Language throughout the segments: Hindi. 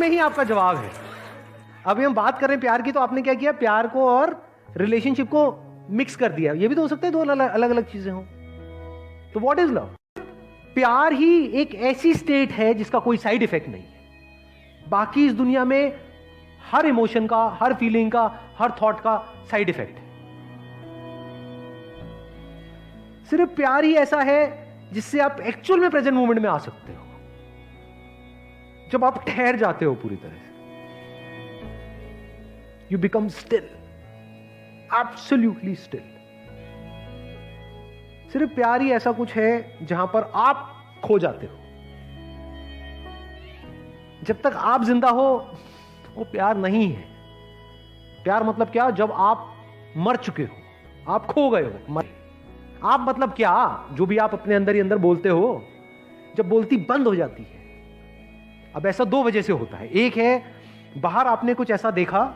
में ही आपका जवाब है। अभी हम बात कर रहे हैं प्यार की, तो आपने क्या किया, प्यार को और रिलेशनशिप को मिक्स कर दिया। ये भी तो हो सकता है दो अलग अलग चीजें हों। तो व्हाट इज लव? प्यार ही एक ऐसी स्टेट है जिसका कोई साइड इफेक्ट नहीं है। बाकी इस दुनिया में हर इमोशन का, हर फीलिंग का, हर थॉट का साइड इफेक्ट है। सिर्फ प्यार ही ऐसा है जिससे आप एक्चुअल में प्रेजेंट मोमेंट में आ सकते हो, जब आप ठहर जाते हो पूरी तरह से। You become still, absolutely still. सिर्फ प्यार ही ऐसा कुछ है जहां पर आप खो जाते हो। जब तक आप जिंदा हो वो प्यार नहीं है। प्यार मतलब क्या? जब आप मर चुके हो, आप खो गए हो। आप मतलब क्या? जो भी आप अपने अंदर ही अंदर बोलते हो, जब बोलती बंद हो जाती है। अब ऐसा दो वजह से होता है। एक है, बाहर आपने कुछ ऐसा देखा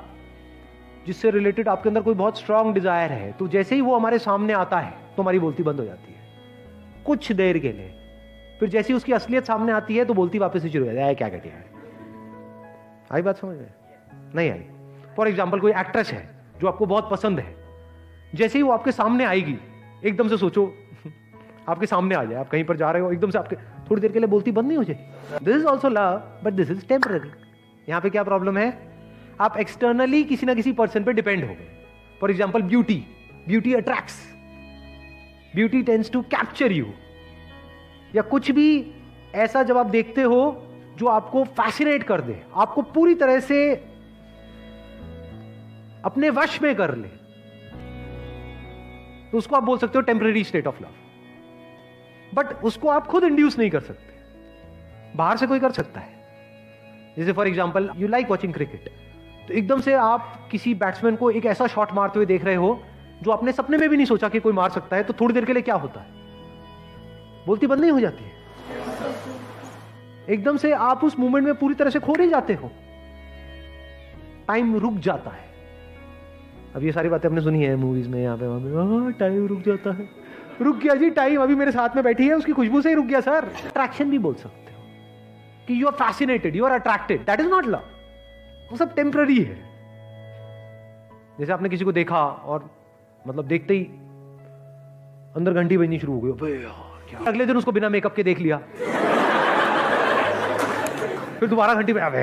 जिससे रिलेटेड आपके अंदर कोई बहुत स्ट्रांग डिजायर है, तो जैसे ही वो हमारे सामने आता है तो हमारी बोलती बंद हो जाती है कुछ देर के लिए। फिर जैसी उसकी असलियत सामने आती है तो बोलती वापस से शुरू हो जाती है। क्या कहती है? आई बात समझ में? नहीं आई? फॉर एग्जाम्पल, कोई एक्ट्रेस है जो आपको बहुत पसंद है, जैसे ही वो आपके सामने आएगी, एकदम से सोचो आपके सामने आ जाए, आप कहीं पर जा रहे हो, एकदम से आपके थोड़ी देर के लिए बोलती बंद नहीं हो जाए। This is also love, but this is temporary. यहां पे क्या प्रॉब्लम है? आप एक्सटर्नली किसी ना किसी पर्सन पे डिपेंड हो गए। For example, beauty attracts, beauty tends to capture you. या कुछ भी ऐसा जब आप देखते हो जो आपको फैसिनेट कर दे, आपको पूरी तरह से अपने वश में कर ले, तो उसको आप बोल सकते हो temporary state of love. But उसको आप खुद इंड्यूस नहीं कर सकते, बाहर से कोई कर सकता है। जैसे for example, you like watching cricket, तो एकदम से आप किसी बैट्समैन को एक ऐसा शॉट मारते हुए देख रहे हो जो आपने सपने में भी नहीं सोचा कि कोई मार सकता है, तो थोड़ी देर के लिए क्या होता है? बोलती बंद नहीं हो जाती है। एकदम से आप उस मोमेंट में पूरी तरह से खो नहीं जाते हो, टाइम रुक जाता है। अब ये सारी बातें आपने सुनी है मूवीज में, यहाँ पे वहां पे, टाइम रुक जाता है। रुक गया जी टाइम, अभी मेरे साथ में बैठी है, उसकी खुशबू से ही रुक गया सर। अट्रैक्शन भी बोल सकते हो कि you are fascinated, you are attracted, that is not love. वो सब टेम्पररी है। जैसे आपने किसी को देखा और मतलब देखते ही अंदर घंटी बजनी शुरू हो गई, अबे यार क्या। अगले दिन उसको बिना मेकअप के देख लिया, फिर दोबारा घंटी बजा, अबे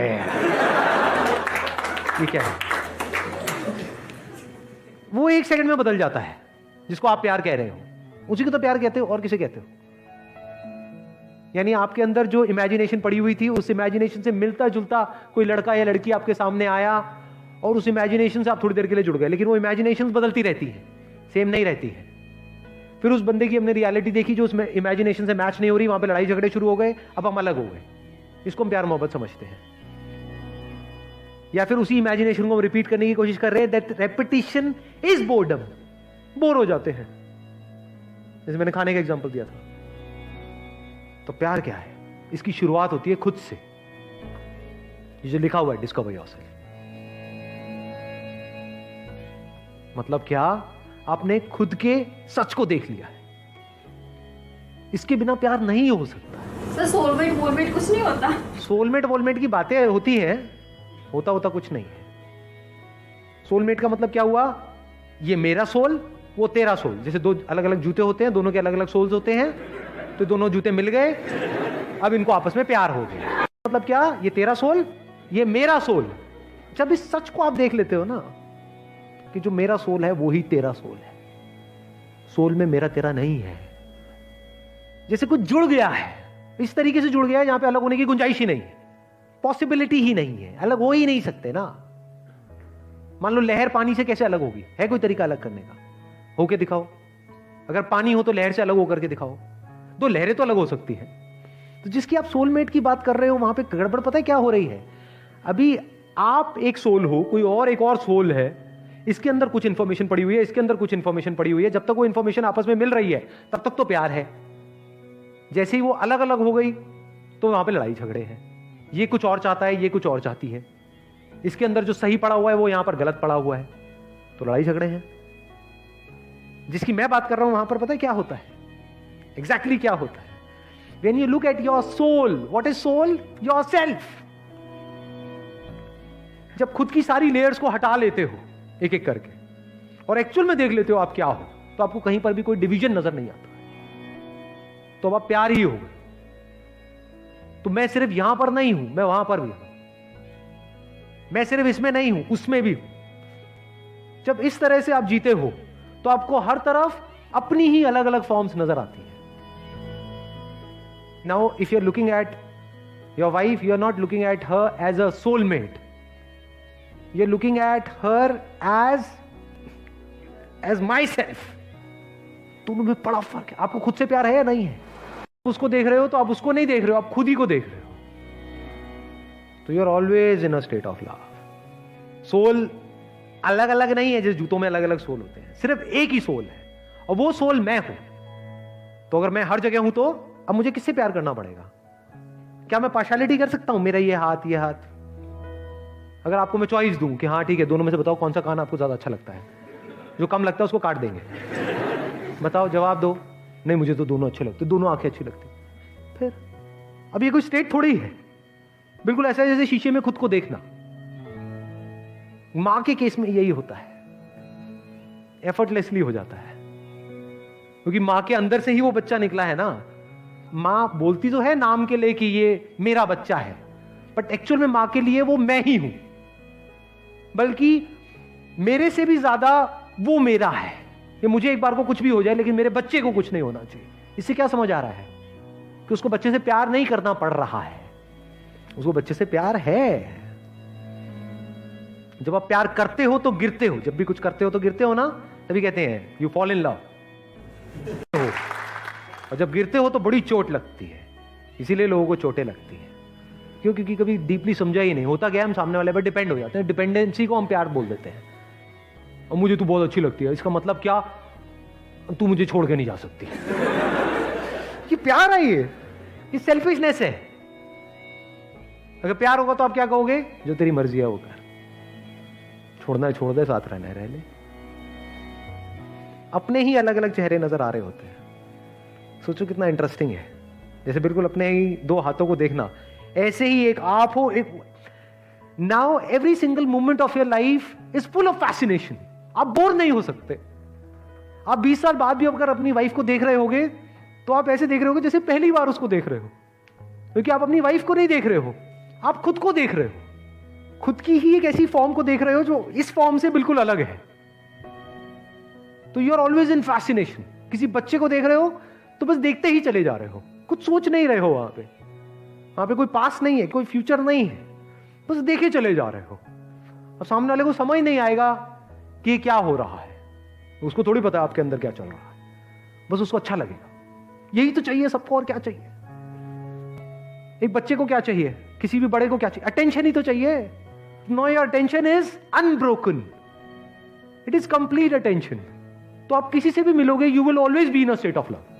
ये क्या है? वो एक सेकंड में बदल जाता है। जिसको आप प्यार कह रहे हो उसी को तो प्यार कहते हो, और किसे कहते हो? यानी आपके अंदर जो इमेजिनेशन पड़ी हुई थी, उस इमेजिनेशन से मिलता जुलता कोई लड़का या लड़की आपके सामने आया और उस इमेजिनेशन से आप थोड़ी देर के लिए जुड़ गए, लेकिन वो इमेजिनेशन बदलती रहती है, सेम नहीं रहती है। फिर उस बंदे की हमने रियलिटी देखी जो उसमें इमेजिनेशन से मैच नहीं हो रही, वहां पे लड़ाई झगड़े शुरू हो गए, अब हम अलग हो गए। इसको हम प्यार मोहब्बत समझते हैं। या फिर उसी इमेजिनेशन को हम रिपीट करने की कोशिश कर रहे हैं, that repetition is boredom. Bore हो जाते हैं। जैसे मैंने खाने का एग्जांपल दिया था। तो प्यार क्या है? इसकी शुरुआत होती है खुद से। ये जो लिखा हुआ है, डिस्कवर योरसेल्फ, मतलब क्या? आपने खुद के सच को देख लिया है। इसके बिना प्यार नहीं हो सकता। सर सोलमेट वोलमेट कुछ नहीं होता? सोलमेट वोलमेट की बातें होती हैं, होता कुछ नहीं है। सोलमेट का मतलब क्या हुआ? ये मेरा सोल, वो तेरा सोल। जैसे दो अलग अलग जूते होते हैं, दोनों के अलग अलग सोल्स होते हैं, तो दोनों जूते मिल गए, अब इनको आपस में प्यार हो गया। मतलब क्या? ये तेरा सोल, ये मेरा सोल। जब इस सच को आप देख लेते हो ना कि जो मेरा सोल है वो ही तेरा सोल है, सोल में मेरा तेरा नहीं है। जैसे कुछ जुड़ गया है, इस तरीके से जुड़ गया है जहां पे अलग होने की गुंजाइश ही नहीं है, पॉसिबिलिटी ही नहीं है, अलग हो ही नहीं सकते ना। मान लो लहर पानी से कैसे अलग होगी? है कोई तरीका अलग करने का? होके दिखाओ। अगर पानी हो तो लहर से अलग होकर के दिखाओ। दो लहरें तो अलग हो सकती हैं। तो जिसकी आप सोलमेट की बात कर रहे हो, वहां पे गड़बड़ पता है क्या हो रही है? अभी आप एक सोल हो, कोई और एक और सोल है, इसके अंदर कुछ इंफॉर्मेशन पड़ी हुई है, इसके अंदर कुछ इंफॉर्मेशन पड़ी हुई है। जब तक वो इंफॉर्मेशन आपस में मिल रही है तब तक तो प्यार है। जैसे ही वो अलग अलग हो गई तो वहां पे लड़ाई झगड़े हैं। ये कुछ और चाहता है, ये कुछ और चाहती है। इसके अंदर जो सही पड़ा हुआ है वो यहां पर गलत पड़ा हुआ है, तो लड़ाई झगड़े हैं। जिसकी मैं बात कर रहा हूं वहां पर पता है क्या होता है? एग्जैक्टली क्या होता है? When you look at your soul, what is soul? Yourself. जब खुद की सारी लेयर्स को हटा लेते हो एक एक करके और एक्चुअल में देख लेते हो आप क्या हो, तो आपको कहीं पर भी कोई डिवीजन नजर नहीं आता, तो अब आप प्यार ही हो गए। तो मैं सिर्फ यहां पर नहीं हूं, मैं वहां पर भी हूं, मैं सिर्फ इसमें नहीं हूं, उसमें भी हूं। जब इस तरह से आप जीते हो तो आपको हर तरफ अपनी ही अलग अलग फॉर्म्स नजर आती है। Now if you are looking at your wife, you are not looking at her as a soulmate, you are looking at her as myself. दोनों में बड़ा फर्क है। आपको खुद से प्यार है या नहीं है? उसको देख रहे हो तो आप उसको नहीं देख रहे हो, आप खुद ही को देख रहे हो। तो you are always in a state of love. Soul अलग अलग नहीं है, जैसे जूतों में अलग अलग सोल होते हैं, सिर्फ एक ही सोल है और वो सोल मैं हूं। तो अगर मैं हर जगह हूं तो अब मुझे किससे प्यार करना पड़ेगा? क्या मैं पार्शियलिटी कर सकता हूं, मेरा ये हाथ ये हाथ? अगर आपको मैं चॉइस दूं कि हाँ ठीक है, दोनों में से बताओ कौन सा कान आपको ज्यादा अच्छा लगता है, जो कम लगता है उसको काट देंगे। बताओ, जवाब दो। नहीं, मुझे तो दोनों अच्छे लगते, दोनों आंखें अच्छी लगती। फिर अब ये कोई स्टेट थोड़ी है, बिल्कुल ऐसा है जैसे शीशे में खुद को देखना। मां के केस में यही होता है, एफर्टलेसली हो जाता है, क्योंकि मां के अंदर से ही वो बच्चा निकला है ना। मां बोलती तो है नाम के लिए कि ये मेरा बच्चा है, बट एक्चुअल में मां के लिए वो मैं ही हूं, बल्कि मेरे से भी ज्यादा वो मेरा है। ये मुझे एक बार को कुछ भी हो जाए लेकिन मेरे बच्चे को कुछ नहीं होना चाहिए। इससे क्या समझ आ रहा है कि उसको बच्चे से प्यार नहीं करना पड़ रहा है, उसको बच्चे से प्यार है। जब आप प्यार करते हो तो गिरते हो, जब भी कुछ करते हो तो गिरते हो ना, तभी कहते हैं यू फॉल इन लव। और जब गिरते हो तो बड़ी चोट लगती है, इसीलिए लोगों को चोटें लगती हैं। क्यों? क्योंकि कभी डीपली समझा ही नहीं होता। क्या हम सामने वाले पर डिपेंड हो जाते हैं, डिपेंडेंसी को हम प्यार बोल देते हैं। और मुझे तू बहुत अच्छी लगती है, इसका मतलब क्या? तू मुझे छोड़ के नहीं जा सकती। ये प्यार है, ये सेल्फिशनेस है। अगर प्यार होगा तो आप क्या कहोगे? जो तेरी मर्जी है वो कर, छोड़ना है छोड़ दे, साथ रहना है रह ले। अपने ही अलग अलग चेहरे नजर आ रहे होते हैं। सोचो कितना इंटरेस्टिंग है, जैसे बिल्कुल अपने ही दो हाथों को देखना, ऐसे ही एक आप हो, एक। Now every single moment of your life is full of fascination. आप बोर नहीं हो सकते। आप 20 साल बाद भी अगर अपनी वाइफ को देख रहे होगे तो आप ऐसे देख रहे होगे जैसे पहली बार उसको देख रहे हो, क्योंकि आप अपनी वाइफ को नहीं देख रहे हो, आप खुद को देख रहे हो। खुद की ही एक ऐसी फॉर्म को देख रहे हो जो इस फॉर्म से बिल्कुल अलग है। तो you are always in fascination. किसी बच्चे को देख रहे हो तो बस देखते ही चले जा रहे हो, कुछ सोच नहीं रहे हो। वहां पे कोई पास्ट नहीं है, कोई फ्यूचर नहीं है, बस देखे चले जा रहे हो। और सामने वाले को समझ नहीं आएगा कि ये क्या हो रहा है, उसको थोड़ी पता है आपके अंदर क्या चल रहा है, बस उसको अच्छा लगेगा। यही तो चाहिए सबको, और क्या चाहिए? एक बच्चे को क्या चाहिए, किसी भी बड़े को क्या चाहिए? अटेंशन ही तो चाहिए। No, your attention is unbroken, it is complete attention. तो आप किसी से भी मिलोगे, you will always be in a state of love.